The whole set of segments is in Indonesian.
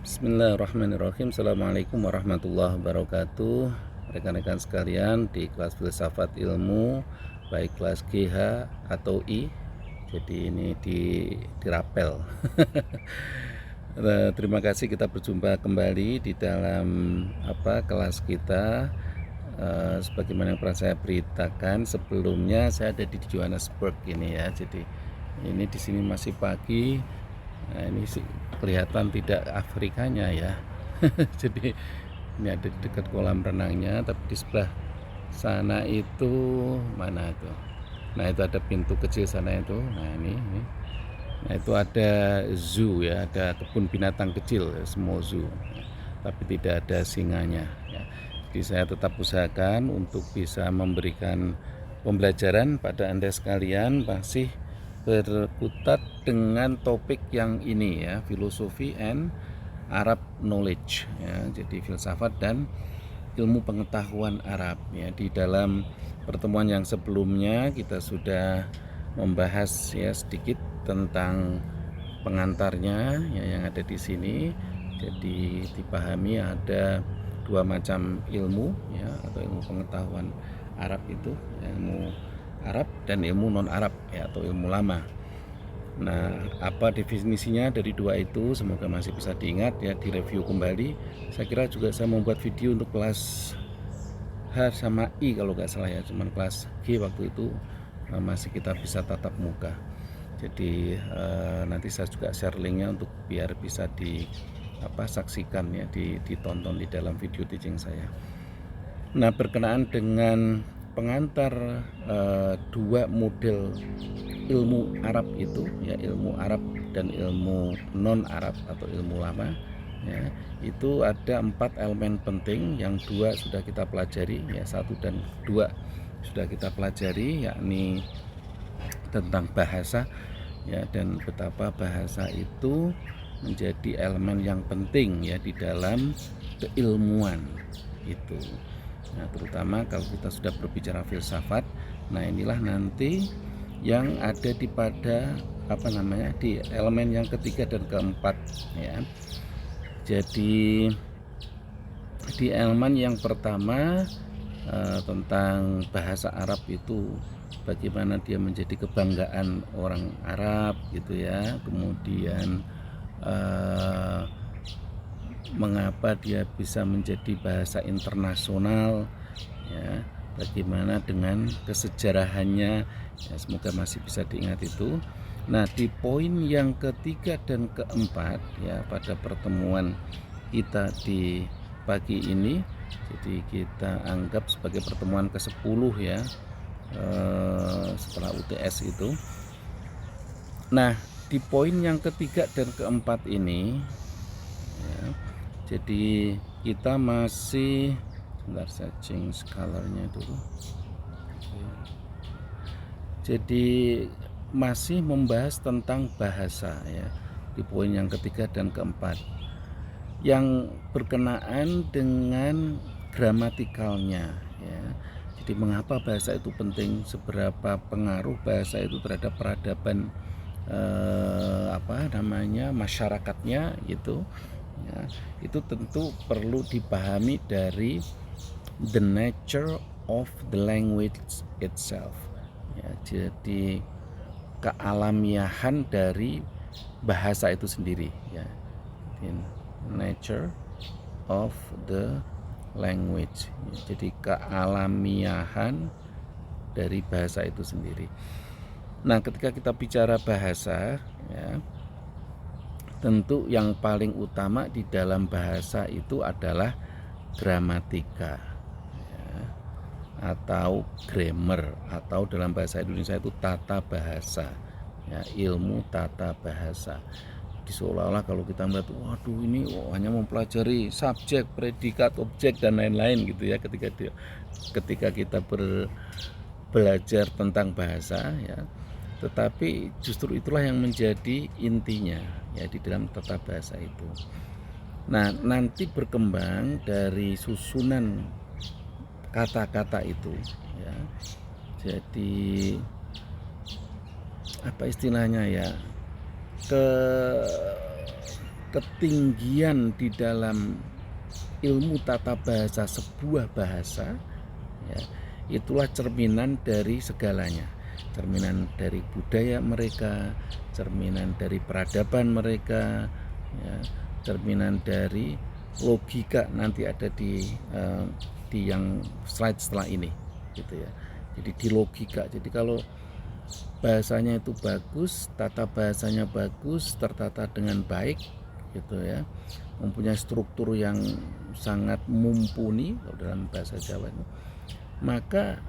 Bismillahirrahmanirrahim. Assalamualaikum warahmatullahi wabarakatuh. Rekan-rekan sekalian di kelas filsafat ilmu, baik kelas GH atau I. Jadi ini dirapel. Terima kasih, kita berjumpa kembali di dalam kelas kita. Sebagaimana yang pernah saya beritakan sebelumnya, saya ada di Johannesburg ini ya. Jadi ini di sini masih pagi. Nah, ini sih kelihatan tidak Afrikanya ya. Jadi ini ada di dekat kolam renangnya, tapi di sebelah sana itu mana itu? Nah, itu ada pintu kecil sana itu. Nah, ini. Nah, itu ada zoo ya, ada kebun binatang kecil, small zoo. Tapi tidak ada singanya ya. Jadi saya tetap usahakan untuk bisa memberikan pembelajaran pada Anda sekalian masih berkutat dengan topik yang ini ya, filosofi and Arab knowledge ya. Jadi filsafat dan ilmu pengetahuan Arab ya. Di dalam pertemuan yang sebelumnya kita sudah membahas ya sedikit tentang pengantarnya ya, yang ada di sini. Jadi dipahami ada dua macam ilmu ya, atau ilmu pengetahuan Arab itu, ilmu Arab dan ilmu non Arab ya, atau ilmu lama. Nah, apa definisinya dari dua itu? Semoga masih bisa diingat ya, direview kembali. Saya kira juga saya membuat video untuk kelas H sama I kalau nggak salah ya, cuman kelas G waktu itu masih kita bisa tatap muka. Jadi nanti saya juga share linknya untuk biar bisa saksikan ya, ditonton di dalam video teaching saya. Nah, berkenaan dengan pengantar dua model ilmu Arab itu ya, ilmu Arab dan ilmu non Arab atau ilmu lama ya, itu ada 4 elemen penting. Yang 2 sudah kita pelajari ya, 1 dan 2 sudah kita pelajari, yakni tentang bahasa ya, dan betapa bahasa itu menjadi elemen yang penting ya di dalam keilmuan itu. Nah, terutama kalau kita sudah berbicara filsafat, nah inilah nanti yang ada di di elemen yang ketiga dan keempat ya. Jadi di elemen yang pertama tentang bahasa Arab itu, bagaimana dia menjadi kebanggaan orang Arab gitu ya. Kemudian mengapa dia bisa menjadi bahasa internasional ya, bagaimana dengan kesejarahannya ya, semoga masih bisa diingat itu. Nah, di poin yang ketiga dan keempat ya, pada pertemuan kita di pagi ini, jadi kita anggap sebagai pertemuan ke-10 ya, setelah UTS itu. Nah, di poin yang ketiga dan keempat ini ya, jadi kita masih, sebentar saya change colornya dulu. Jadi masih membahas tentang bahasa ya, di poin yang ketiga dan keempat, yang berkenaan dengan gramatikalnya ya. Jadi mengapa bahasa itu penting, seberapa pengaruh bahasa itu terhadap peradaban masyarakatnya gitu ya. Itu tentu perlu dipahami dari the nature of the language itself ya. Jadi kealamiahan dari bahasa itu sendiri ya, in nature of the language ya. Jadi kealamiahan dari bahasa itu sendiri. Nah, ketika kita bicara bahasa ya, tentu yang paling utama di dalam bahasa itu adalah gramatika ya, atau grammar, atau dalam bahasa Indonesia itu tata bahasa ya, ilmu tata bahasa. Seolah-olah kalau kita melihat, waduh ini hanya mempelajari subjek, predikat, objek dan lain-lain gitu ya, ketika kita belajar tentang bahasa ya. Tetapi justru itulah yang menjadi intinya ya di dalam tata bahasa itu. Nah, nanti berkembang dari susunan kata-kata itu ya. Jadi apa istilahnya ya, ketinggian di dalam ilmu tata bahasa sebuah bahasa, ya, itulah cerminan dari segalanya, cerminan dari budaya mereka, cerminan dari peradaban mereka, ya, cerminan dari logika nanti ada di yang slide setelah ini, gitu ya. Jadi di logika. Jadi kalau bahasanya itu bagus, tata bahasanya bagus, tertata dengan baik, gitu ya, mempunyai struktur yang sangat mumpuni kalau dalam bahasa Jawa itu, maka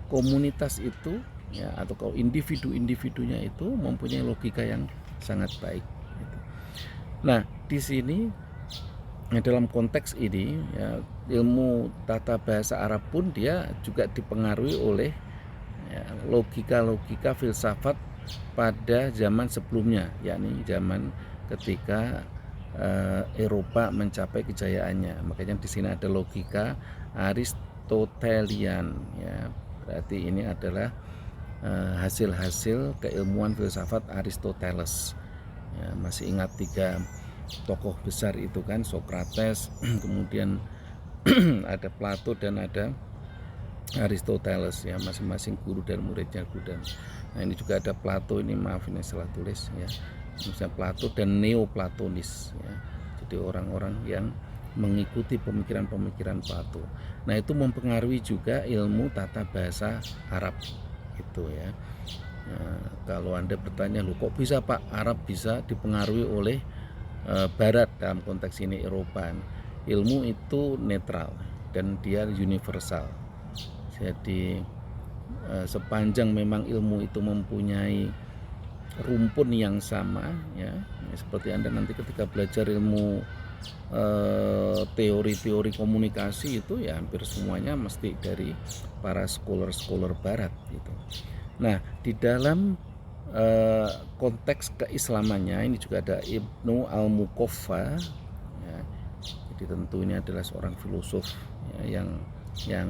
komunitas itu, ya, atau kalau individu-individunya itu mempunyai logika yang sangat baik, gitu. Nah, di sini dalam konteks ini, ya, ilmu tata bahasa Arab pun dia juga dipengaruhi oleh, ya, logika-logika filsafat pada zaman sebelumnya, yakni zaman ketika Eropa mencapai kejayaannya. Makanya di sini ada logika Aristotelian, ya. Berarti ini adalah hasil-hasil keilmuan filsafat Aristoteles. Ya, masih ingat 3 tokoh besar itu kan, Socrates, kemudian ada Plato dan ada Aristoteles, ya, masing-masing guru dan muridnya Buddha. Nah, ini juga ada Plato, ini maaf ini salah tulis, ya. Misalnya Plato dan Neoplatonis, ya. Jadi orang-orang yang mengikuti pemikiran-pemikiran Plato. Nah, itu mempengaruhi juga ilmu tata bahasa Arab itu, ya. Nah, kalau Anda bertanya, loh kok bisa Pak Arab bisa dipengaruhi oleh Barat, dalam konteks ini Eropa? Ilmu itu netral dan dia universal. Jadi sepanjang memang ilmu itu mempunyai rumpun yang sama, ya, seperti Anda nanti ketika belajar ilmu teori-teori komunikasi itu, ya hampir semuanya mesti dari para scholar-scholar Barat gitu. Nah, di dalam konteks keislamannya ini juga ada Ibnu Al-Muqaffa, ya. Jadi tentu ini adalah seorang filosof, ya, yang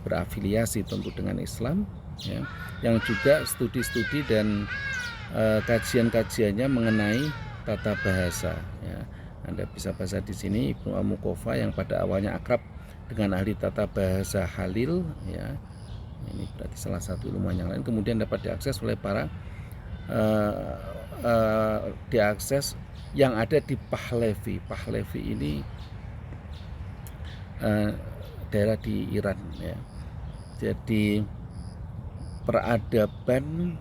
berafiliasi tentu dengan Islam, ya, yang juga studi-studi dan kajian-kajiannya mengenai tata bahasa, ya. Anda bisa baca di sini Ibnu Al-Muqaffa yang pada awalnya akrab dengan ahli tata bahasa Halil, ya. Ini berarti salah satu ilmuwan yang lain, kemudian dapat diakses oleh para diakses yang ada di Pahlavi. Pahlavi ini daerah di Iran, ya. Jadi peradaban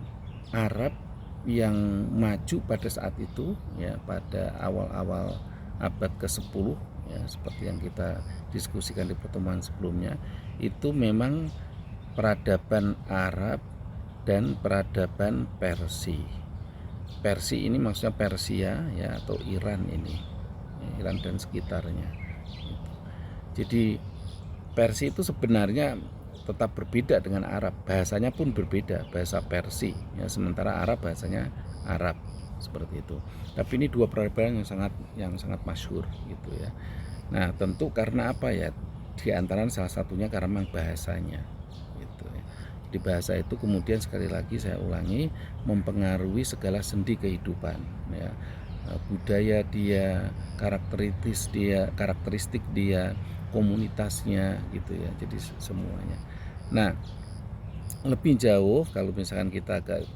Arab yang maju pada saat itu, ya, pada awal-awal abad ke-10, ya, seperti yang kita diskusikan di pertemuan sebelumnya, itu memang peradaban Arab dan peradaban Persia. Persia ini maksudnya Persia, ya, atau Iran ini, Iran dan sekitarnya. Jadi Persia itu sebenarnya tetap berbeda dengan Arab, bahasanya pun berbeda, bahasa Persia, ya, sementara Arab bahasanya Arab, seperti itu. Tapi ini dua peradaban yang sangat masyhur gitu, ya. Nah, tentu karena apa, ya? Di antara salah satunya karena memang bahasanya gitu, ya. Di bahasa itu kemudian sekali lagi saya ulangi mempengaruhi segala sendi kehidupan, ya. Budaya dia, karakteristik dia, komunitasnya gitu, ya. Jadi semuanya. Nah, lebih jauh kalau misalkan kita agak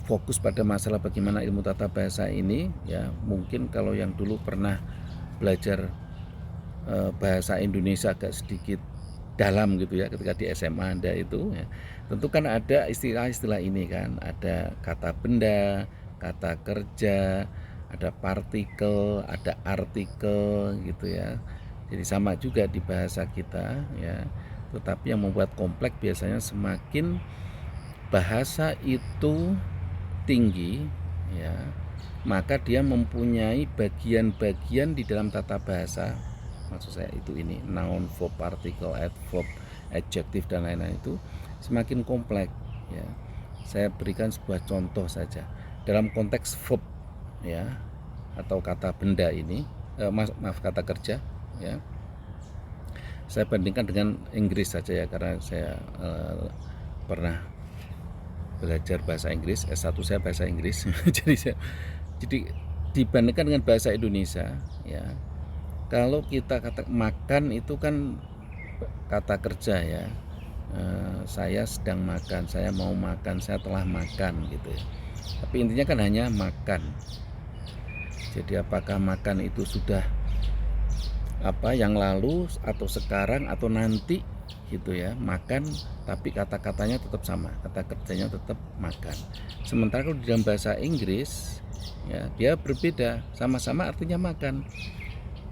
fokus pada masalah bagaimana ilmu tata bahasa ini, ya, mungkin kalau yang dulu pernah belajar bahasa Indonesia agak sedikit dalam gitu, ya, ketika di SMA Anda itu, ya, tentu kan ada istilah-istilah ini kan, ada kata benda, kata kerja, ada partikel, ada artikel gitu, ya. Jadi sama juga di bahasa kita, ya. Tetapi yang membuat kompleks biasanya semakin bahasa itu tinggi, ya, maka dia mempunyai bagian-bagian di dalam tata bahasa. Maksud saya itu ini noun, verb, partikel, adverb, adjektif dan lain-lain itu semakin kompleks, ya. Saya berikan sebuah contoh saja dalam konteks verb, ya, atau kata benda ini, maaf kata kerja, ya. Saya bandingkan dengan Inggris saja, ya, karena saya pernah belajar bahasa Inggris, S1 saya bahasa Inggris. jadi dibandingkan dengan bahasa Indonesia ya, kalau kita kata makan itu kan kata kerja ya, saya sedang makan, saya mau makan, saya telah makan gitu ya. Tapi intinya kan hanya makan. Jadi apakah makan itu sudah yang lalu atau sekarang atau nanti gitu ya, makan, tapi kata-katanya tetap sama, kata kerjanya tetap makan. Sementara kalau di dalam bahasa Inggris ya, dia berbeda, sama-sama artinya makan.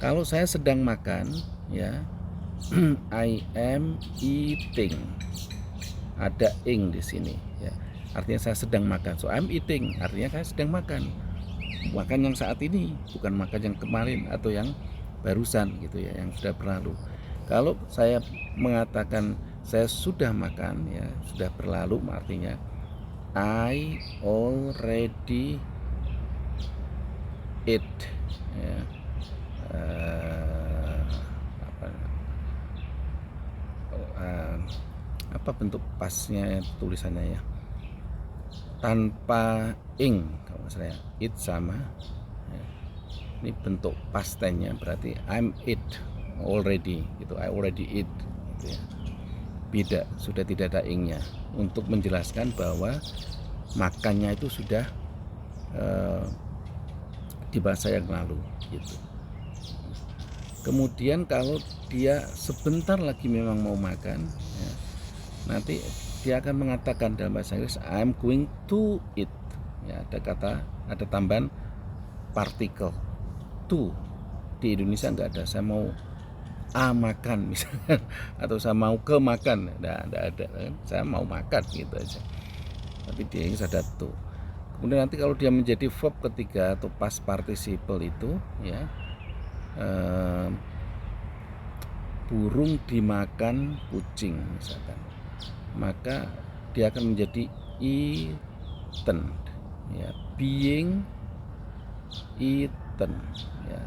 Kalau saya sedang makan ya, I am eating, ada ing di sini ya, artinya saya sedang makan. So I'm eating, artinya saya sedang makan yang saat ini, bukan makan yang kemarin atau yang barusan gitu ya, yang sudah berlalu. Kalau saya mengatakan saya sudah makan ya, sudah berlalu, artinya I already ate ya. Apa bentuk pasnya tulisannya ya, tanpa ing kalau saya it sama ya. Ini bentuk past tense-nya, berarti I'm it already gitu, I already eat gitu ya. Beda, sudah tidak ada ing-nya untuk menjelaskan bahwa makannya itu sudah di masa yang lalu gitu. Kemudian kalau dia sebentar lagi memang mau makan ya, nanti dia akan mengatakan dalam bahasa Inggris I'm going to eat ya, ada tambahan partikel to. Di Indonesia enggak ada, saya mau makan misalnya, atau saya mau ke makan, enggak ada kan? Saya mau makan gitu aja. Tapi di Inggris ada to. Kemudian nanti kalau dia menjadi verb ketiga atau past participle itu ya, burung dimakan kucing misalkan, maka dia akan menjadi eaten ya, being eaten ya,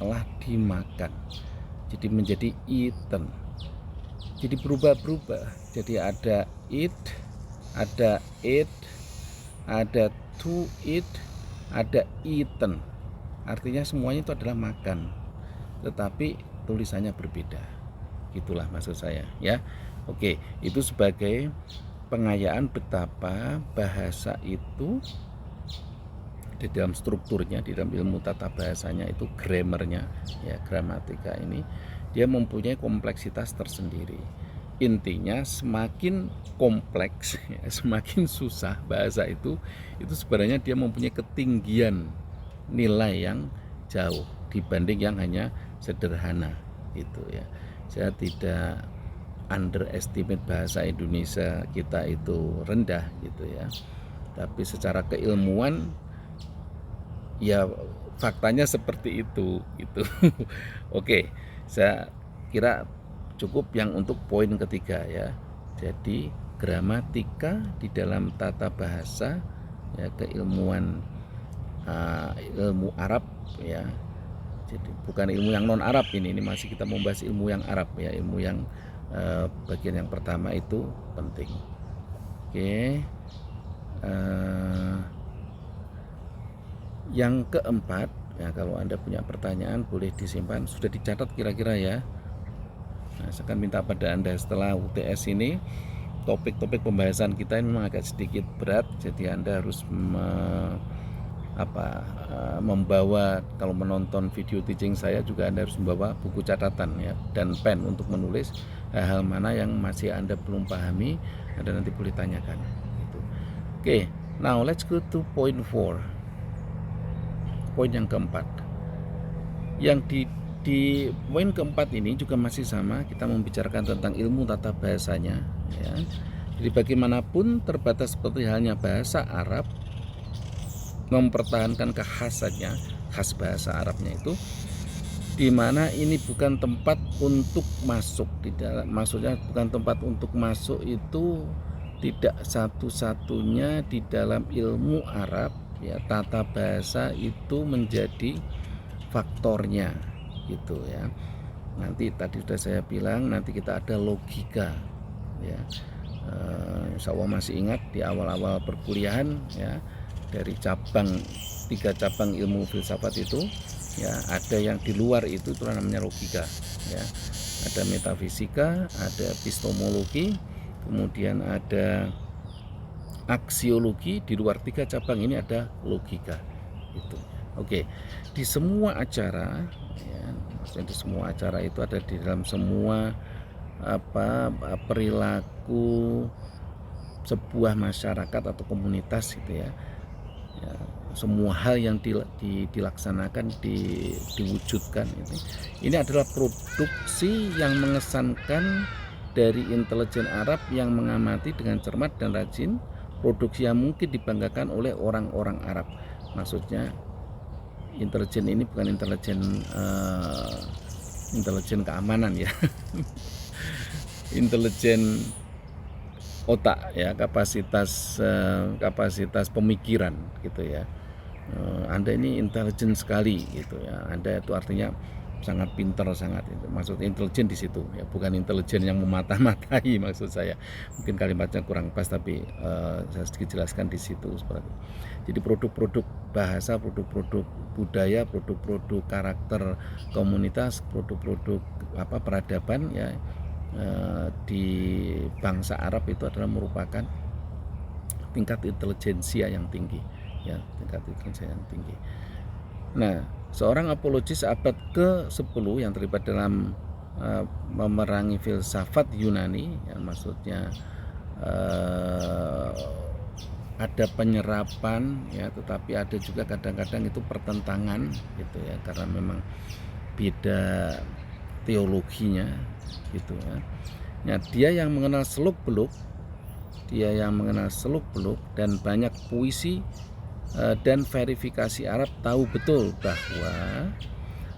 telah dimakan, jadi menjadi eaten. Jadi berubah-berubah, jadi ada eat, ada ate, ada to eat, ada eaten. Artinya semuanya itu adalah makan, tetapi tulisannya berbeda. Itulah maksud saya ya. Oke, itu sebagai pengayaan betapa bahasa itu di dalam strukturnya, di dalam ilmu tata bahasanya itu, grammarnya ya, gramatika ini dia mempunyai kompleksitas tersendiri. Intinya semakin kompleks ya, semakin susah bahasa itu sebenarnya dia mempunyai ketinggian nilai yang jauh dibanding yang hanya sederhana gitu ya. Saya tidak underestimate bahasa Indonesia kita itu rendah gitu ya, tapi secara keilmuan ya faktanya seperti itu gitu. Oke, saya kira cukup yang untuk poin ketiga ya. Jadi gramatika di dalam tata bahasa ya, keilmuan ilmu Arab ya. Jadi bukan ilmu yang non Arab, ini masih kita membahas ilmu yang Arab ya, ilmu yang bagian yang pertama itu penting. Oke. Yang keempat ya, kalau Anda punya pertanyaan boleh disimpan, sudah dicatat kira-kira ya. Nah, saya akan minta pada Anda setelah UTS ini, topik-topik pembahasan kita ini memang agak sedikit berat, jadi Anda harus membawa, kalau menonton video teaching saya juga Anda harus membawa buku catatan ya, dan pen untuk menulis hal-hal mana yang masih Anda belum pahami, Anda nanti boleh tanyakan gitu. Oke, now let's go to point 4. Poin yang keempat, yang di poin keempat ini juga masih sama, kita membicarakan tentang ilmu tata bahasanya ya. Jadi bagaimanapun terbatas seperti halnya bahasa Arab, mempertahankan kekhasannya, khas bahasa Arabnya itu, di mana ini bukan tempat untuk masuk di dalam, maksudnya bukan tempat untuk masuk itu tidak satu-satunya di dalam ilmu Arab ya, tata bahasa itu menjadi faktornya gitu ya. Nanti tadi sudah saya bilang, nanti kita ada logika ya. Insya Allah masih ingat di awal-awal perkuliahan ya, dari tiga cabang ilmu filsafat itu ya, ada yang di luar itu namanya logika ya. Ada metafisika, ada epistemologi, kemudian ada aksiologi. Di luar tiga cabang ini ada logika itu. Oke, di semua acara ya, maksudnya di semua acara itu ada di dalam semua perilaku sebuah masyarakat atau komunitas gitu ya, semua hal yang dilaksanakan, diwujudkan ini adalah produksi yang mengesankan dari intelijen Arab yang mengamati dengan cermat dan rajin, produksi yang mungkin dibanggakan oleh orang-orang Arab. Maksudnya intelijen ini bukan intelijen keamanan ya intelijen otak ya, kapasitas pemikiran gitu ya. Anda ini intelijen sekali gitu ya. Anda itu artinya sangat pintar, sangat itu. Maksud intelijen di situ ya, bukan intelijen yang memata-matai maksud saya. Mungkin kalimatnya kurang pas, tapi saya sedikit jelaskan di situ seperti itu. Jadi produk-produk bahasa, produk-produk budaya, produk-produk karakter komunitas, produk-produk peradaban ya, di bangsa Arab itu adalah merupakan tingkat intelijensia yang tinggi ya, tingkat intelijensia yang tinggi. Nah, seorang apologis abad ke-10 yang terlibat dalam memerangi filsafat Yunani ya, maksudnya ada penyerapan ya, tetapi ada juga kadang-kadang itu pertentangan gitu ya, karena memang beda teologinya gitu ya. Nah, dia yang mengenal seluk-beluk, dan banyak puisi dan verifikasi Arab tahu betul bahwa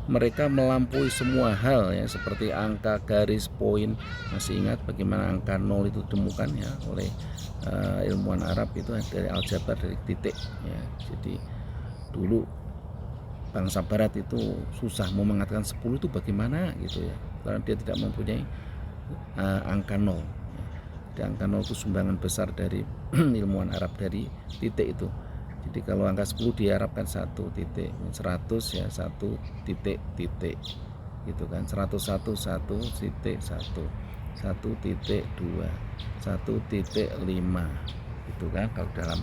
mereka melampaui semua hal ya, seperti angka, garis, poin. Masih ingat bagaimana angka 0 itu ditemukan ya oleh ilmuwan Arab itu dari aljabar, dari titik ya. Jadi dulu bangsa barat itu susah mau mengatakan 10 itu bagaimana gitu ya, karena dia tidak mempunyai angka 0. Di angka 0 itu sumbangan besar dari ilmuwan Arab, dari titik itu. Jadi kalau angka 10 diharapkan 1 titik, 100 ya 1 titik gitu kan, 101 1 titik 1 titik 2 1 titik 5 gitu kan kalau dalam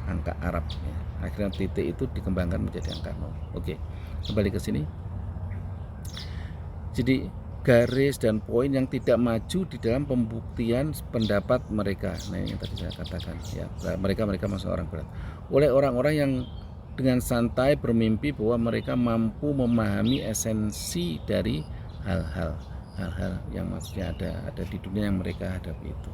angka Arab ya. Akhirnya titik itu dikembangkan menjadi angka 0. Oke, kembali ke sini. Jadi garis dan poin yang tidak maju di dalam pembuktian pendapat mereka. Nah, yang tadi saya katakan ya, mereka masuk orang berat. Oleh orang-orang yang dengan santai bermimpi bahwa mereka mampu memahami esensi dari hal-hal yang maksudnya ada di dunia yang mereka hadapi itu.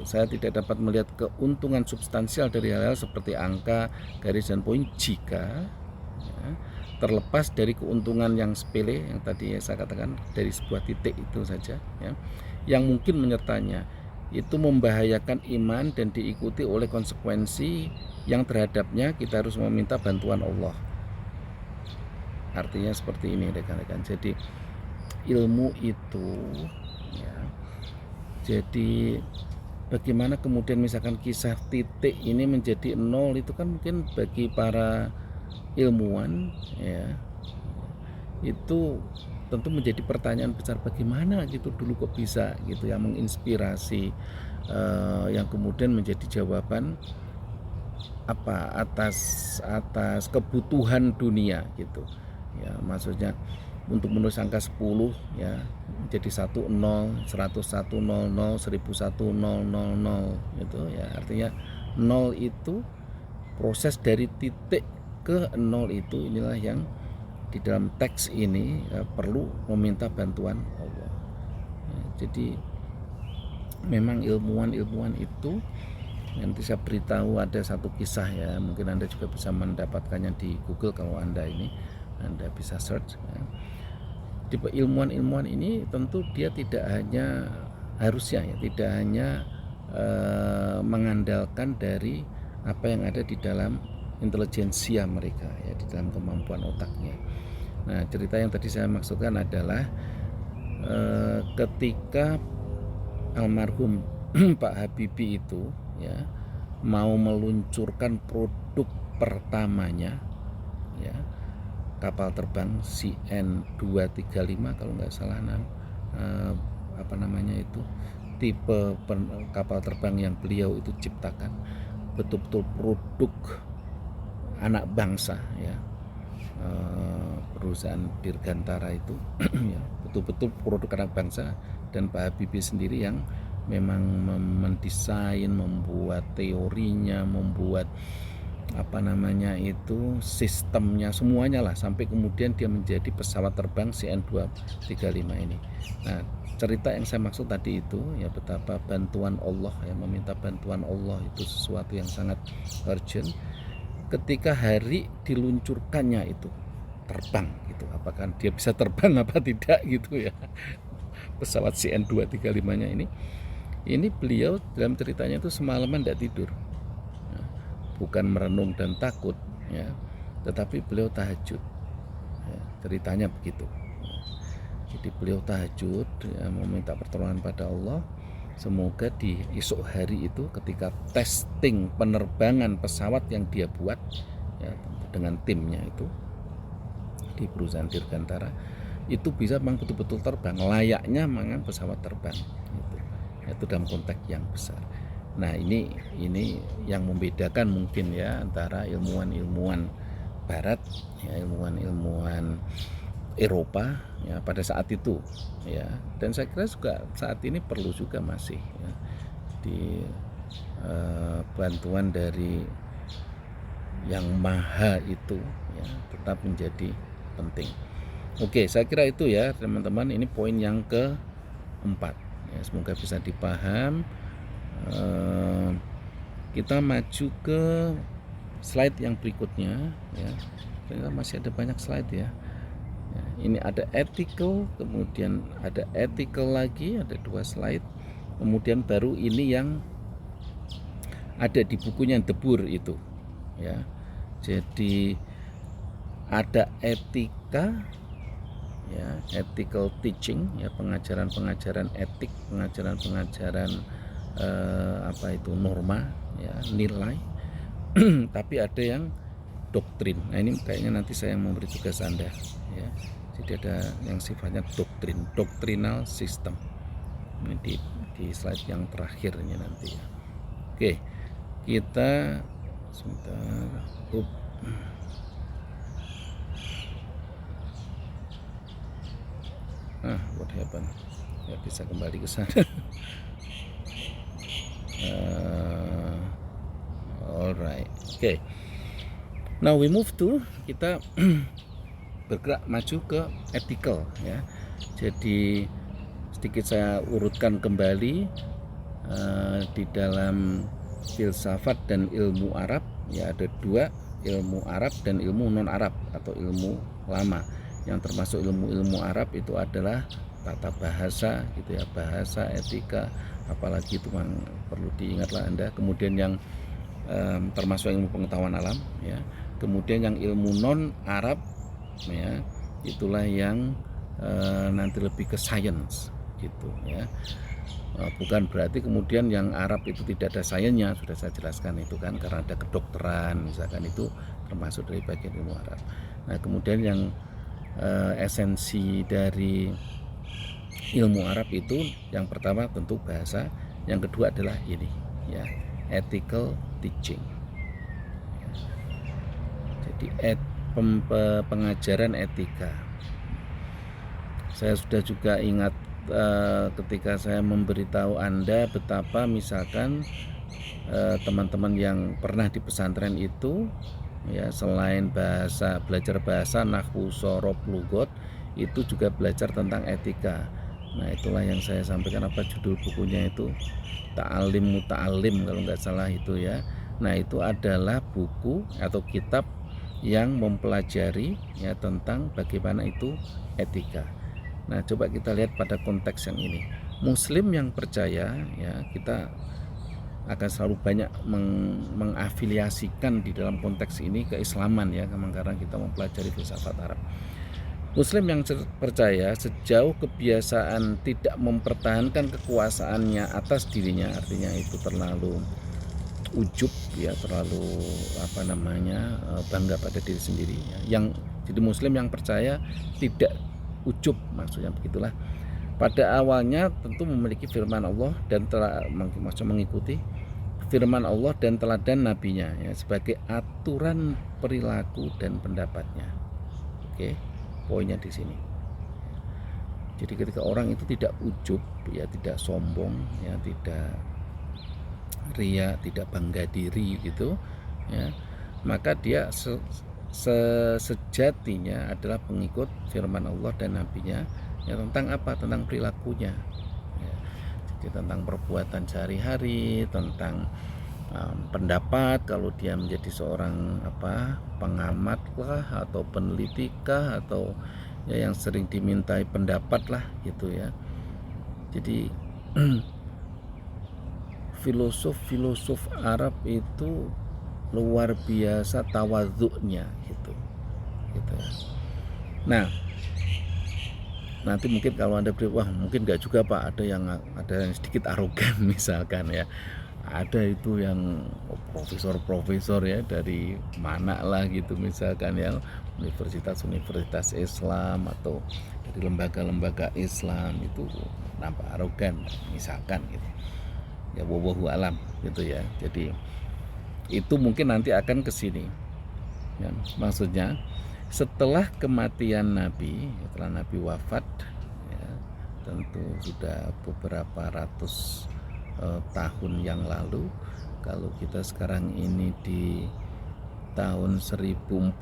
Saya tidak dapat melihat keuntungan substansial dari hal-hal seperti angka, garis dan poin jika ya, terlepas dari keuntungan yang sepele yang tadi saya katakan dari sebuah titik itu saja ya, yang mungkin menyertanya itu membahayakan iman dan diikuti oleh konsekuensi yang terhadapnya kita harus meminta bantuan Allah. Artinya seperti ini rekan-rekan. Jadi ilmu itu ya, jadi bagaimana kemudian misalkan kisah titik ini menjadi 0 itu kan mungkin bagi para ilmuwan ya itu tentu menjadi pertanyaan besar, bagaimana gitu dulu kok bisa gitu yang menginspirasi yang kemudian menjadi jawaban atas kebutuhan dunia gitu ya. Maksudnya untuk menulis angka 10 ya menjadi 10, 101, 00, 1001, 000 itu ya, artinya 0 itu proses dari titik ke 0 itu, inilah yang di dalam teks ini perlu meminta bantuan Allah. Jadi memang ilmuwan itu, nanti saya beritahu ada satu kisah ya, mungkin Anda juga bisa mendapatkannya di Google kalau Anda bisa search ya. Jadi ilmuwan ini tentu dia tidak hanya mengandalkan dari apa yang ada di dalam intelijensia mereka ya, di dalam kemampuan otaknya. Nah, cerita yang tadi saya maksudkan adalah ketika almarhum Pak Habibie itu ya mau meluncurkan produk pertamanya ya, kapal terbang CN235 kalau nggak salah apa namanya itu, tipe kapal terbang yang beliau itu ciptakan, betul-betul produk anak bangsa ya. Perusahaan Dirgantara itu ya, betul-betul produk anak bangsa, dan Pak Habibie sendiri yang memang mendesain, membuat teorinya, membuat apa namanya itu sistemnya, semuanya lah, sampai kemudian dia menjadi pesawat terbang CN235 ini. Nah, cerita yang saya maksud tadi itu ya, betapa bantuan Allah ya, meminta bantuan Allah itu sesuatu yang sangat urgent. Ketika hari diluncurkannya itu terbang gitu, apakah dia bisa terbang apa tidak gitu ya, pesawat CN235-nya ini beliau dalam ceritanya itu semalaman tidak tidur ya, bukan merenung dan takut ya, tetapi beliau tahajud ya, ceritanya begitu. Jadi beliau tahajud ya, meminta pertolongan pada Allah, semoga di esok hari itu ketika testing penerbangan pesawat yang dia buat ya, dengan timnya itu di perusahaan Dirgantara, itu bisa memang betul-betul terbang layaknya memang pesawat terbang gitu. Itu dalam konteks yang besar. Nah, ini yang membedakan mungkin ya antara ilmuwan-ilmuwan barat ya, ilmuwan-ilmuwan Eropa ya pada saat itu ya, dan saya kira juga saat ini perlu juga masih ya, di bantuan dari yang maha itu ya, tetap menjadi penting. Oke, saya kira itu ya teman-teman, ini poin yang keempat ya, semoga bisa dipaham. Kita maju ke slide yang berikutnya ya, ternyata masih ada banyak slide ya. Ini ada ethical, kemudian ada ethical lagi, ada 2 slide, kemudian baru ini yang ada di bukunya Debur itu ya. Jadi ada etika ya, ethical teaching ya, pengajaran etik, pengajaran apa itu, norma ya, nilai. Tapi ada yang doktrin. Nah, ini kayaknya nanti saya yang memberi tugas Anda ya. Jadi ada yang sifatnya doctrinal system. Ini di slide yang terakhirnya nanti ya. Oke, kita sebentar. What happened? Ya, bisa kembali ke sana. Alright, okay. Now we move to, kita bergerak maju ke ethical ya. Jadi sedikit saya urutkan kembali di dalam filsafat dan ilmu Arab ya, ada 2, ilmu Arab dan ilmu non Arab atau ilmu lama. Yang termasuk ilmu Arab itu adalah tata bahasa gitu ya, bahasa, etika, apalagi itu perlu diingatlah Anda. Kemudian yang termasuk ilmu pengetahuan alam ya. Kemudian yang ilmu non Arab ya, itulah yang nanti lebih ke science gitu ya. Bukan berarti kemudian yang Arab itu tidak ada sainsnya, sudah saya jelaskan itu kan, karena ada kedokteran misalkan, itu termasuk dari bagian ilmu Arab. Nah, kemudian yang esensi dari ilmu Arab itu yang pertama tentu bahasa, yang kedua adalah ini ya, ethical teaching. Jadi pengajaran etika. Saya sudah juga ingat ketika saya memberitahu Anda betapa misalkan teman-teman yang pernah di pesantren itu ya, selain belajar bahasa, nahwu, shorof, lugot, itu juga belajar tentang etika. Nah, itulah yang saya sampaikan, apa judul bukunya itu, Ta'alim Muta'alim kalau nggak salah itu ya. Nah, itu adalah buku atau kitab yang mempelajari ya tentang bagaimana itu etika. Nah, coba kita lihat pada konteks yang ini. Muslim yang percaya ya, kita akan selalu banyak mengafiliasikan di dalam konteks ini keislaman ya, karena kita mempelajari filsafat Arab. Muslim yang percaya sejauh kebiasaan tidak mempertahankan kekuasaannya atas dirinya, artinya itu terlalu ujub ya, terlalu bangga pada diri sendiri ya. Jadi Muslim yang percaya tidak ujub, maksudnya begitulah. Pada awalnya tentu memiliki firman Allah dan telah mengikuti firman Allah dan teladan nabinya ya, sebagai aturan perilaku dan pendapatnya. Oke, poinnya di sini. Jadi ketika orang itu tidak ujub ya, tidak sombong ya, tidak ria, tidak bangga diri gitu ya, maka dia sejatinya adalah pengikut firman Allah dan nabinya ya, tentang apa? Tentang perilakunya ya. Jadi tentang perbuatan sehari-hari, tentang pendapat, kalau dia menjadi seorang pengamat lah, atau peneliti kah, atau ya yang sering dimintai pendapat lah gitu ya. Jadi filosof Arab itu luar biasa tawadhu'nya gitu ya. Nah, nanti mungkin kalau Anda berpikir, wah mungkin nggak juga Pak, ada yang sedikit arogan misalkan ya, ada itu yang profesor ya dari mana lah gitu misalkan ya, universitas Islam atau dari lembaga-lembaga Islam, itu nampak arogan misalkan gitu ya, wallahu alam gitu ya. Jadi itu mungkin nanti akan kesini ya, maksudnya setelah kematian Nabi, setelah Nabi wafat ya, tentu sudah beberapa ratus tahun yang lalu. Kalau kita sekarang ini di tahun 1400,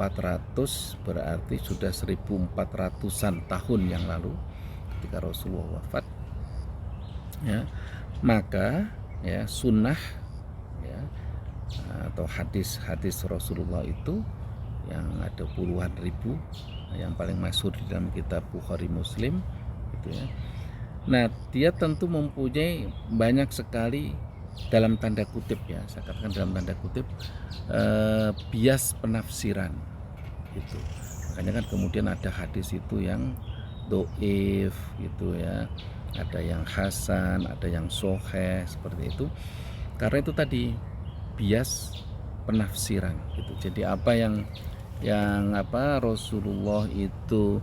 berarti sudah 1400-an tahun yang lalu ketika Rasulullah wafat ya, maka ya sunnah ya, atau hadis Rasulullah itu yang ada puluhan ribu, yang paling masyhur di dalam kitab Bukhari Muslim gitu ya. Nah, dia tentu mempunyai banyak sekali, dalam tanda kutip ya, saya katakan dalam tanda kutip, bias penafsiran gitu. Makanya kan kemudian ada hadis itu yang doif gitu ya, ada yang hasan, ada yang soheh, seperti itu. Karena itu tadi bias penafsiran gitu. Jadi apa yang Rasulullah itu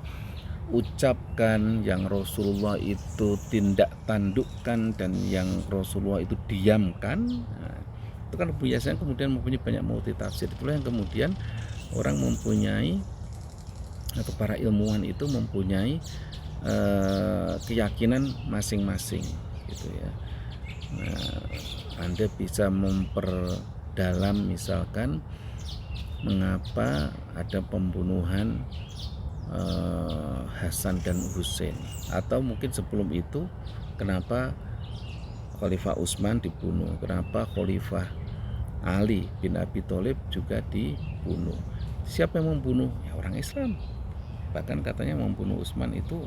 ucapkan, yang Rasulullah itu tindak tandukkan, dan yang Rasulullah itu diamkan, nah, itu kan biasanya kemudian mempunyai banyak multi tafsir. Itulah yang kemudian orang mempunyai, atau para ilmuwan itu mempunyai keyakinan masing-masing gitu ya. Nah, Anda bisa memperdalam misalkan mengapa ada pembunuhan Hasan dan Husain, atau mungkin sebelum itu kenapa Khalifah Utsman dibunuh, kenapa Khalifah Ali bin Abi Thalib juga dibunuh. Siapa yang membunuh? Ya orang Islam. Bahkan katanya membunuh Utsman itu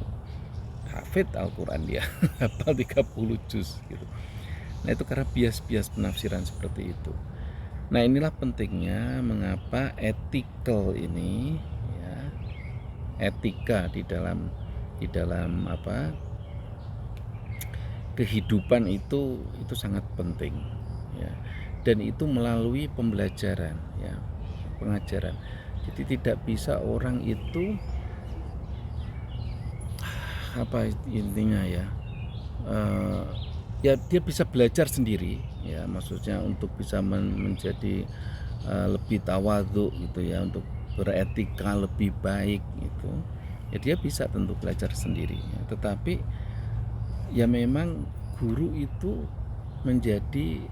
hafid Al-Quran, dia hafal 30 juz gitu. Nah, itu karena bias-bias penafsiran seperti itu. Nah, inilah pentingnya mengapa ethical ini, etika di dalam kehidupan itu sangat penting ya, dan itu melalui pembelajaran ya, pengajaran. Jadi tidak bisa orang itu intinya ya, ya dia bisa belajar sendiri ya, maksudnya untuk bisa menjadi lebih tawadhu gitu ya, untuk beretika lebih baik itu ya, dia bisa tentu belajar sendiri ya. Tetapi ya memang guru itu menjadi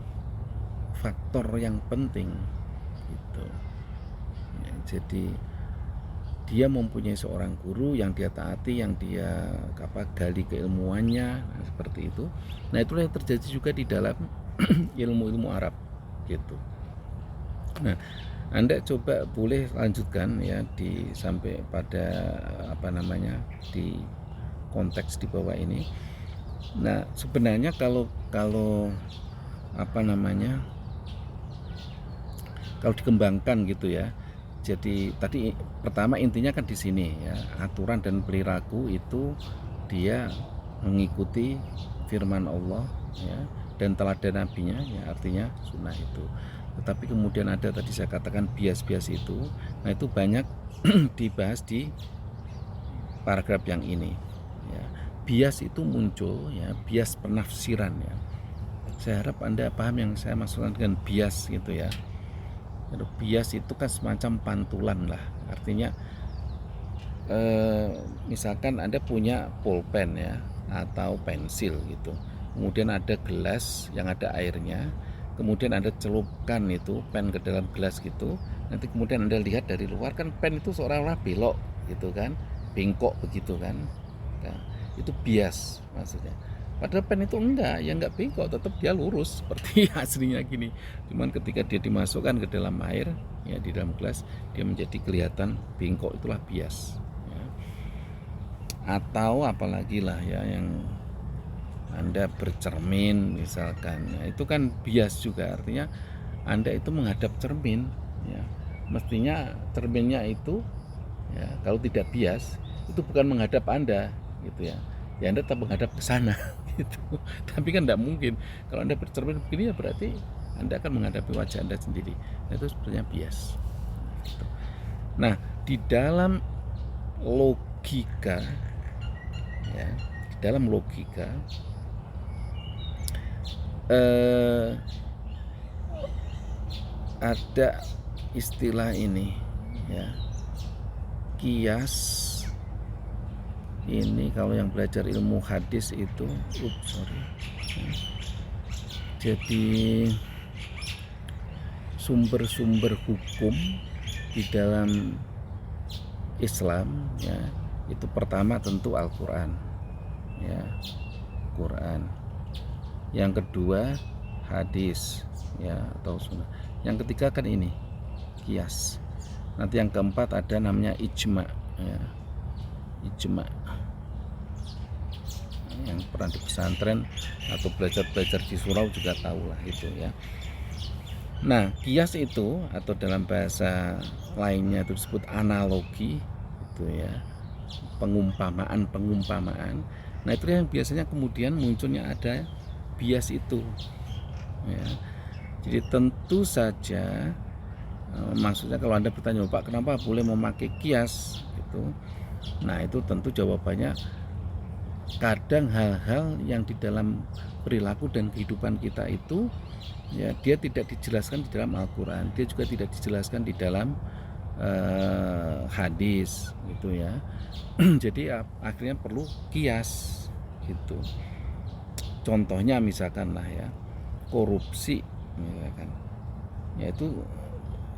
faktor yang penting gitu ya. Jadi dia mempunyai seorang guru yang dia taati, yang dia gali keilmuannya, nah, seperti itu. Nah, itulah yang terjadi juga di dalam ilmu-ilmu Arab gitu. Nah, Anda coba boleh lanjutkan ya sampai pada di konteks di bawah ini. Nah, sebenarnya kalau kalau dikembangkan gitu ya, Jadi tadi pertama intinya kan di sini ya, aturan dan perilaku itu dia mengikuti firman Allah ya, dan teladan nabinya ya, artinya sunnah itu. Tetapi kemudian ada tadi saya katakan bias-bias itu, nah itu banyak dibahas di paragraf yang ini ya. Bias itu muncul ya, bias penafsiran ya. Saya harap Anda paham yang saya maksudkan dengan bias gitu ya. Bias itu kan semacam pantulan lah, artinya misalkan Anda punya pulpen ya atau pensil gitu, kemudian ada gelas yang ada airnya, kemudian Anda celupkan itu pen ke dalam gelas gitu, nanti kemudian Anda lihat dari luar kan pen itu seolah-olah belok gitu kan, bengkok begitu kan. Nah, itu bias maksudnya. Padahal pen itu enggak, ya enggak bengkok, tetap dia lurus seperti aslinya gini. Cuman ketika dia dimasukkan ke dalam air, ya di dalam gelas, dia menjadi kelihatan bengkok, itulah bias. Ya. Atau apalagi lah ya yang Anda bercermin misalkan, ya, itu kan bias juga, artinya Anda itu menghadap cermin. Ya. Mestinya cerminnya itu, ya, kalau tidak bias, itu bukan menghadap Anda, gitu ya. Ya Anda tetap menghadap ke sana. Gitu. Tapi kan tidak mungkin kalau Anda bercermin begini ya berarti Anda akan menghadapi wajah Anda sendiri. Nah, itu sebenarnya bias. Nah, di dalam logika ya, di dalam logika ada istilah ini ya, kias. Ini kalau yang belajar ilmu hadis itu jadi sumber-sumber hukum di dalam Islam ya, itu pertama tentu Al-Quran ya, Quran. Yang kedua hadis ya atau sunnah. Yang ketiga kan ini kias. Nanti yang keempat ada namanya ijma ya, ijma. Yang pernah di pesantren atau belajar di surau juga tahu lah itu ya. Nah, kias itu atau dalam bahasa lainnya itu disebut analogi itu ya, pengumpamaan. Nah, itu yang biasanya kemudian munculnya ada bias itu ya. Jadi tentu saja maksudnya kalau Anda bertanya, Pak, kenapa boleh memakai kias gitu. Nah, itu tentu jawabannya kadang hal-hal yang di dalam perilaku dan kehidupan kita itu ya, dia tidak dijelaskan di dalam Al-Quran, dia juga tidak dijelaskan di dalam hadis gitu ya. Jadi akhirnya perlu kias gitu. Contohnya misalkan lah ya, korupsi misalkan, ya itu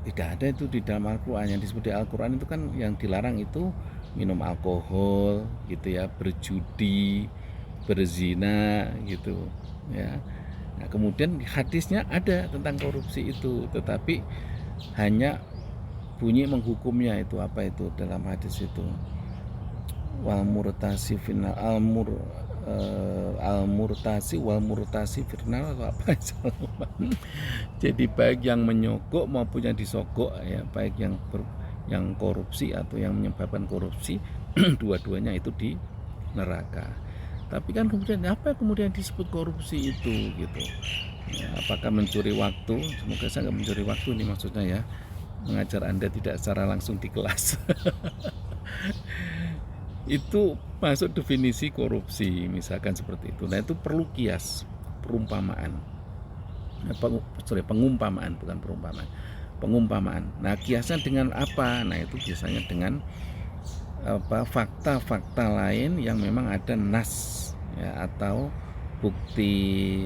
tidak ada itu di dalam Al-Quran. Yang disebut di Al-Quran itu kan yang dilarang itu minum alkohol gitu ya, berjudi, berzina gitu ya. Nah, kemudian hadisnya ada tentang korupsi itu, tetapi hanya bunyi menghukumnya itu apa itu dalam hadis itu, wal murtasi final al murtasi wal murtasi final atau apa. Jadi baik yang menyogok maupun yang disogok ya, baik yang korupsi atau yang menyebabkan korupsi, dua-duanya itu di neraka. Tapi kan kemudian apa kemudian disebut korupsi itu gitu ya, apakah mencuri waktu? Semoga saya nggak mencuri waktu ini maksudnya ya, mengajar Anda tidak secara langsung di kelas. Itu masuk definisi korupsi misalkan seperti itu. Nah, itu perlu kias, perumpamaan, pengumpamaan, bukan perumpamaan, pengumpamaan. Nah, kiasnya dengan apa? Nah, itu biasanya dengan fakta-fakta lain yang memang ada nas ya, atau bukti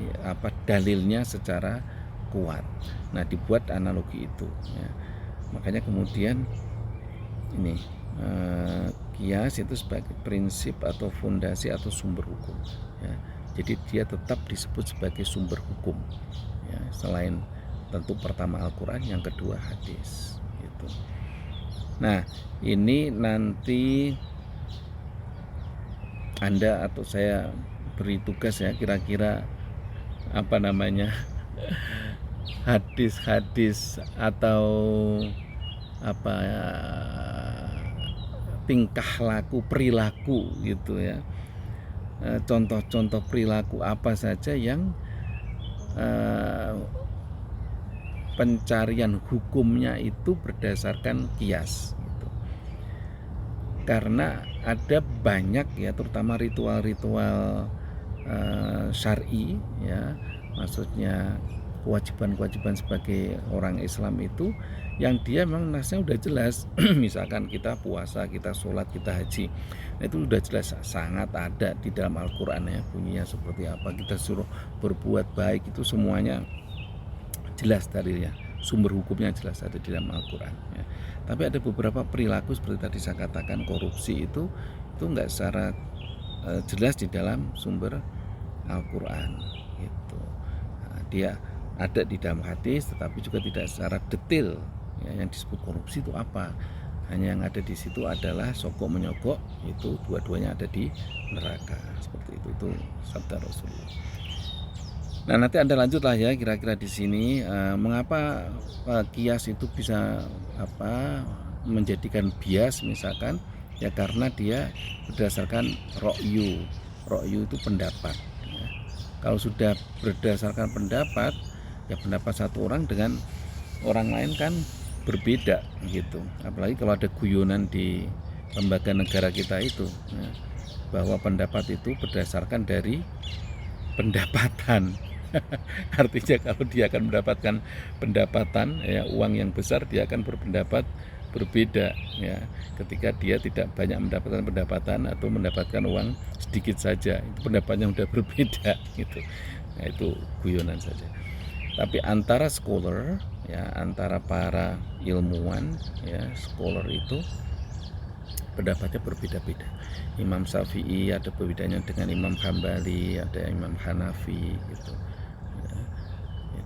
dalilnya secara kuat. Nah, dibuat analogi itu ya. Makanya kemudian ini kias itu sebagai prinsip atau fondasi atau sumber hukum ya. Jadi dia tetap disebut sebagai sumber hukum ya, selain tentu pertama Al-Quran, yang kedua hadis gitu. Nah, ini nanti Anda atau saya beri tugas ya, kira-kira apa namanya, hadis-hadis atau apa tingkah laku perilaku gitu ya, contoh-contoh perilaku apa saja yang pencarian hukumnya itu berdasarkan kias gitu. Karena ada banyak ya, terutama ritual-ritual syar'i ya, maksudnya kewajiban-kewajiban sebagai orang Islam itu yang dia memang nasnya udah jelas. Misalkan kita puasa, kita sholat, kita haji, nah itu udah jelas sangat ada di dalam Al-Quran ya, bunyinya seperti apa, kita suruh berbuat baik, itu semuanya jelas dalilnya, sumber hukumnya jelas ada di dalam Al-Quran ya. Tapi ada beberapa perilaku seperti tadi saya katakan, korupsi itu nggak secara jelas di dalam sumber Al-Quran gitu. Nah, dia ada di dalam hadis tetapi juga tidak secara detail ya, yang disebut korupsi itu apa. Hanya yang ada di situ adalah sogok menyogok, itu dua-duanya ada di neraka, seperti itu sabda Rasulullah. Nah, nanti Anda lanjutlah ya kira-kira di sini mengapa kias itu bisa menjadikan bias misalkan ya, karena dia berdasarkan rokyu itu pendapat ya. Kalau sudah berdasarkan pendapat ya, pendapat satu orang dengan orang lain kan berbeda gitu. Apalagi kalau ada guyonan di lembaga negara kita itu ya, bahwa pendapat itu berdasarkan dari pendapatan. Artinya kalau dia akan mendapatkan pendapatan ya, uang yang besar, dia akan berpendapat berbeda ya. Ketika dia tidak banyak mendapatkan pendapatan atau mendapatkan uang sedikit saja, itu pendapatnya sudah berbeda gitu. Nah, itu guyonan saja. Tapi antara scholar ya, antara para ilmuwan ya, scholar itu pendapatnya berbeda-beda. Imam Syafi'i ada perbedaannya dengan Imam Hambali, ada Imam Hanafi gitu.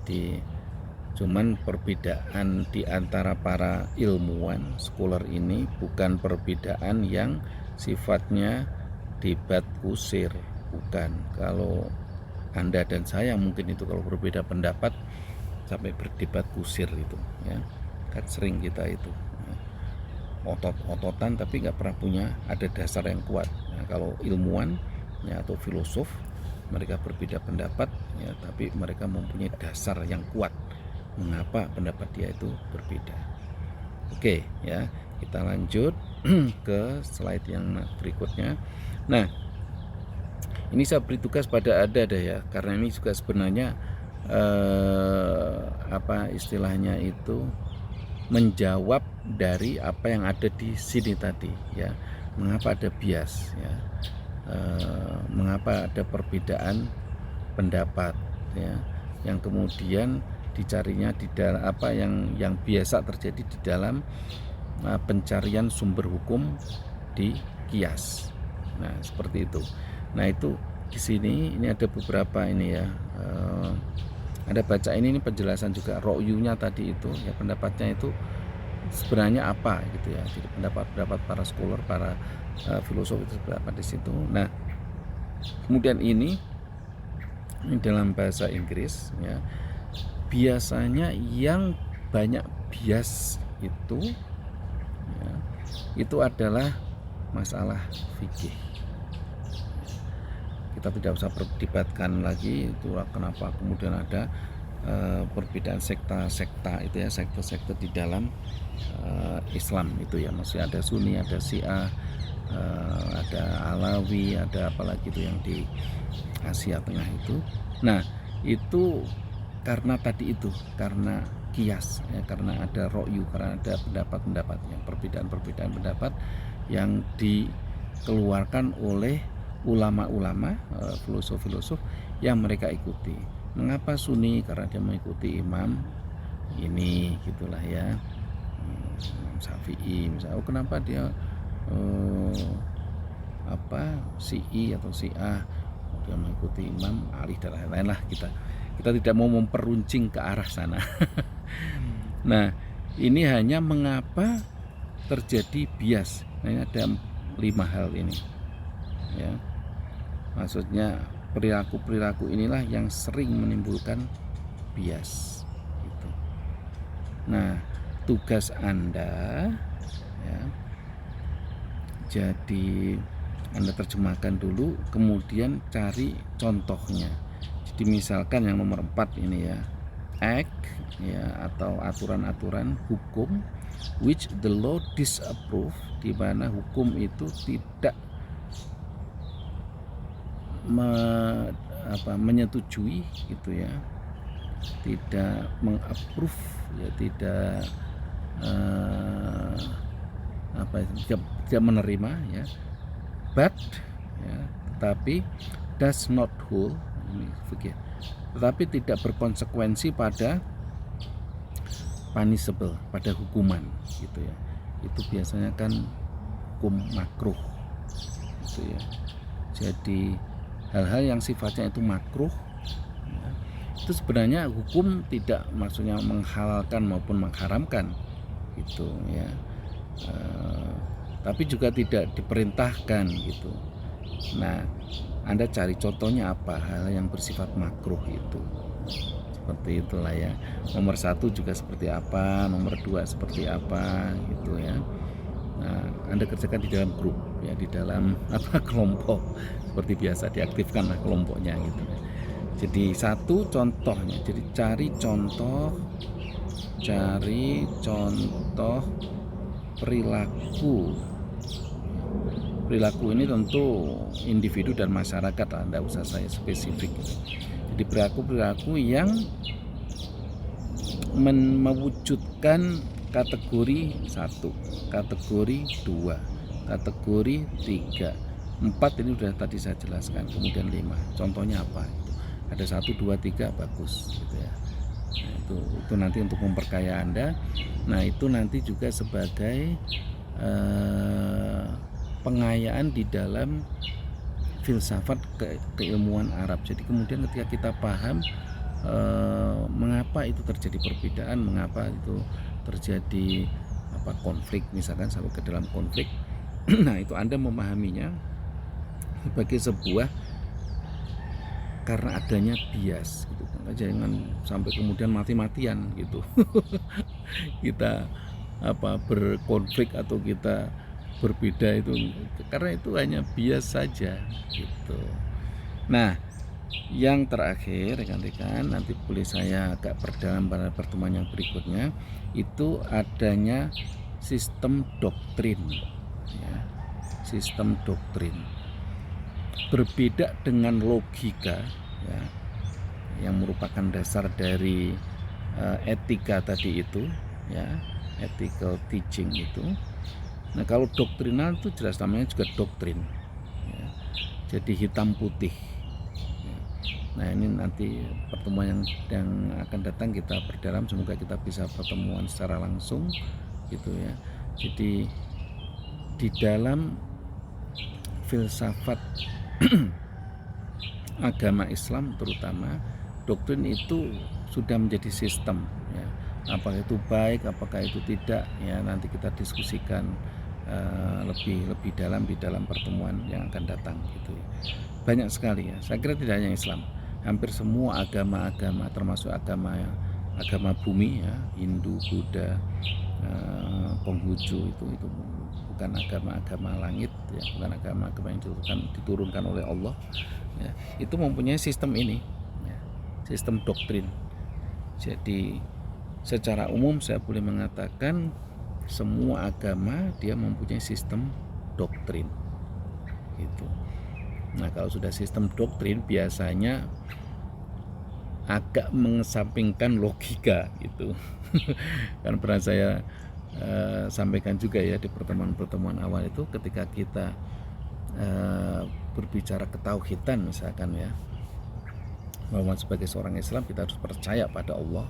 Jadi cuman perbedaan di antara para ilmuwan scholar ini bukan perbedaan yang sifatnya debat kusir, bukan. Kalau Anda dan saya mungkin itu kalau berbeda pendapat sampai berdebat kusir itu ya, kan sering kita itu otot-ototan tapi nggak pernah punya ada dasar yang kuat. Nah, kalau ilmuwan ya, atau filosof, mereka berbeda pendapat ya, tapi mereka mempunyai dasar yang kuat mengapa pendapat dia itu berbeda. Oke ya, kita lanjut ke slide yang berikutnya. Nah, ini saya beri tugas pada Anda ya, karena ini juga sebenarnya apa istilahnya itu menjawab dari apa yang ada di sini tadi ya. Mengapa ada bias ya, mengapa ada perbedaan pendapat ya, yang kemudian dicarinya di dalam apa yang biasa terjadi di dalam pencarian sumber hukum di kias. Nah, seperti itu. Nah, itu di sini ini ada beberapa ini ya, ada baca ini penjelasan juga ro'yunya tadi itu ya, pendapatnya itu sebenarnya apa gitu ya. Jadi pendapat para scholar, para filosof itu seperti apa di situ. Nah, kemudian ini dalam bahasa Inggris ya, biasanya yang banyak bias itu ya, itu adalah masalah fikih. Kita tidak usah perdebatkan lagi itu kenapa kemudian ada perbedaan sekta-sekta itu ya, sekte-sekte di dalam Islam itu ya, maksudnya ada Sunni, ada Syiah, ada Alawi, ada apalagi itu yang di Asia Tengah itu. Nah, itu karena tadi itu, karena kias ya, karena ada ro'yu, karena ada pendapat-pendapatnya, perbedaan-perbedaan pendapat yang dikeluarkan oleh ulama-ulama, filosof-filosof yang mereka ikuti. Mengapa Sunni? Karena dia mengikuti imam ini gitulah ya, Imam Syafi'i misalnya. Oh, kenapa dia Syi'i atau Syiah? Dia mengikuti Imam Ali dan lain-lain lah. Kita tidak mau memperuncing ke arah sana. Nah, ini hanya mengapa terjadi bias. Nah, ini ada 5 hal ini ya. Maksudnya perilaku-perilaku inilah yang sering menimbulkan bias gitu. Nah, tugas Anda ya, jadi Anda terjemahkan dulu, kemudian cari contohnya. Jadi misalkan yang nomor 4 ini ya, act ya, atau aturan-aturan hukum which the law disapprove, di mana hukum itu tidak menyetujui gitu ya, tidak mengapprove ya, tidak tidak menerima ya, but ya, tetapi does not hold, ini fikir, tetapi tidak berkonsekuensi pada punishable, pada hukuman gitu ya. Itu biasanya kan hukum makruh gitu ya. Jadi hal-hal yang sifatnya itu makruh ya, itu sebenarnya hukum tidak maksudnya menghalalkan maupun mengharamkan gitu ya, tapi juga tidak diperintahkan gitu. Nah, Anda cari contohnya apa hal yang bersifat makruh itu, seperti itulah ya. Nomor 1 juga seperti apa, nomor 2 seperti apa gitu ya. Nah, Anda kerjakan di dalam grup ya, di dalam kelompok seperti biasa, diaktifkanlah kelompoknya gitu. Jadi 1 contohnya, jadi cari contoh perilaku. Perilaku ini tentu individu dan masyarakat, Anda usah saya spesifik. Jadi perilaku yang mewujudkan kategori 1, kategori 2, kategori 3, 4 ini sudah tadi saya jelaskan, kemudian 5. Contohnya apa? Ada 1, 2, 3 bagus gitu ya. Nah, itu nanti untuk memperkaya Anda. Nah, itu nanti juga sebagai pengayaan di dalam filsafat keilmuan Arab. Jadi kemudian ketika kita paham mengapa itu terjadi perbedaan, mengapa itu terjadi konflik, misalkan sampai ke dalam konflik. Nah, itu Anda memahaminya sebagai sebuah karena adanya bias gitu. Jangan sampai kemudian mati-matian gitu. Kita berkonflik atau kita berbeda itu karena itu hanya bias saja gitu. Nah, yang terakhir rekan-rekan, nanti boleh saya agak perdalam pada pertemuan yang berikutnya, itu adanya sistem doktrin ya. Sistem doktrin berbeda dengan logika ya, yang merupakan dasar dari etika tadi itu ya, ethical teaching itu. Nah, kalau doktrinal itu jelas namanya juga doktrin ya. Jadi hitam putih ya. Nah, ini nanti pertemuan yang akan datang kita perdalam, semoga kita bisa pertemuan secara langsung gitu ya. Jadi di dalam filsafat agama Islam terutama, doktrin itu sudah menjadi sistem ya. Apakah itu baik, apakah itu tidak ya, nanti kita diskusikan lebih dalam di dalam pertemuan yang akan datang gitu ya. Banyak sekali ya, saya kira tidak hanya Islam, hampir semua agama-agama termasuk agama bumi ya, Hindu, Buddha, Konghucu itu bukan agama langit ya, bukan agama yang diturunkan oleh Allah ya, itu mempunyai sistem ini ya, sistem doktrin. Jadi secara umum saya boleh mengatakan semua agama dia mempunyai sistem doktrin gitu. Nah, kalau sudah sistem doktrin biasanya agak mengesampingkan logika gitu. Kan pernah saya sampaikan juga ya di pertemuan-pertemuan awal itu, ketika kita berbicara ketauhidan misalkan ya, bahwa sebagai seorang Islam kita harus percaya pada Allah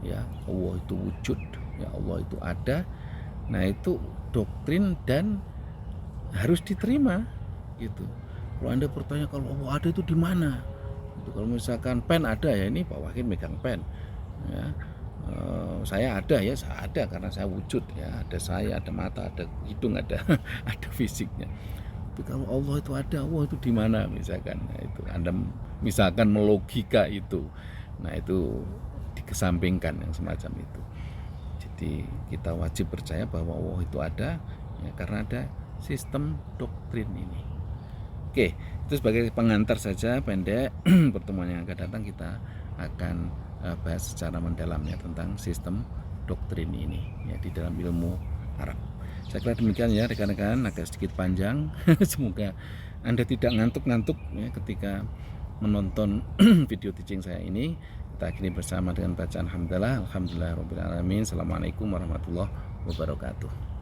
ya, Allah itu wujud ya, Allah itu ada. Nah, itu doktrin dan harus diterima gitu. Kalau Anda bertanya kalau Allah ada itu di mana? Gitu. Kalau misalkan pen ada ya, ini Pak Wahid megang pen ya. Saya ada ya, saya ada karena saya wujud ya, ada saya, ada mata, ada hidung, ada ada fisiknya. Tapi kalau Allah itu ada, Allah itu di mana misalkan? Nah, itu Anda misalkan melogika itu, nah itu dikesampingkan yang semacam itu. Jadi kita wajib percaya bahwa Allah itu ada ya, karena ada sistem doktrin ini. Oke, itu sebagai pengantar saja pendek. Pertemuan yang akan datang kita akan bahas secara mendalamnya tentang sistem doktrin ini ya di dalam ilmu Arab. Saya kira demikian ya rekan-rekan, agak sedikit panjang. Semoga Anda tidak ngantuk-ngantuk ya ketika menonton video teaching saya ini. Kita akhiri bersama dengan bacaan hamdalah. Alhamdulillahirabbil alamin. Assalamualaikum warahmatullahi wabarakatuh.